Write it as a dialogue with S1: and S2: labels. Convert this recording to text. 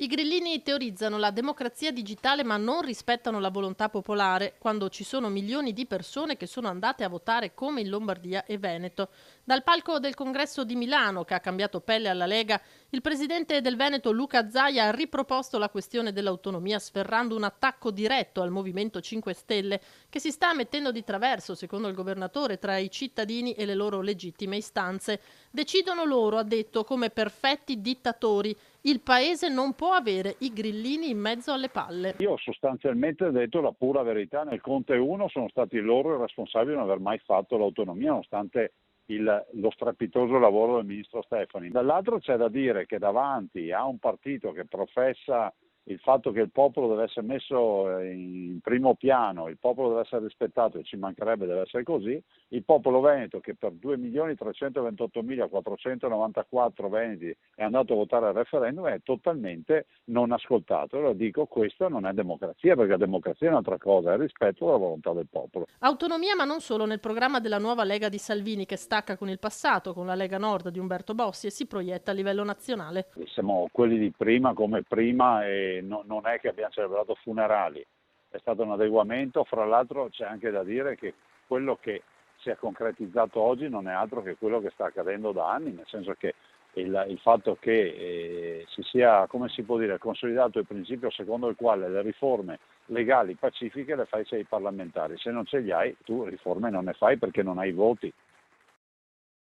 S1: I grillini teorizzano la democrazia digitale ma non rispettano la volontà popolare quando ci sono milioni di persone che sono andate a votare come in Lombardia e Veneto. Dal palco del congresso di Milano, che ha cambiato pelle alla Lega, il presidente del Veneto Luca Zaia ha riproposto la questione dell'autonomia sferrando un attacco diretto al Movimento 5 Stelle che si sta mettendo di traverso, secondo il governatore, tra i cittadini e le loro legittime istanze. Decidono loro, ha detto, come perfetti dittatori. Il paese non può avere i grillini in mezzo alle palle.
S2: Io sostanzialmente ho detto la pura verità, nel Conte 1 sono stati loro i responsabili di non aver mai fatto l'autonomia, nonostante lo strepitoso lavoro del ministro Stefani. Dall'altro c'è da dire che davanti a un partito che professa il fatto che il popolo deve essere messo in primo piano, il popolo deve essere rispettato e ci mancherebbe, deve essere così, il popolo veneto che per 2.328.494 veneti è andato a votare al referendum è totalmente non ascoltato. Allora dico, questa non è democrazia, perché la democrazia è un'altra cosa, è il rispetto della volontà del popolo.
S1: Autonomia, ma non solo, nel programma della nuova Lega di Salvini che stacca con il passato, con la Lega Nord di Umberto Bossi e si proietta a livello nazionale.
S2: Siamo quelli di prima come prima e non è che abbiamo celebrato funerali, è stato un adeguamento. Fra l'altro c'è anche da dire che quello che si è concretizzato oggi non è altro che quello che sta accadendo da anni, nel senso che il fatto che si sia, come si può dire, consolidato il principio secondo il quale le riforme legali, pacifiche, le fai se hai parlamentari, se non ce li hai tu riforme non ne fai perché non hai voti.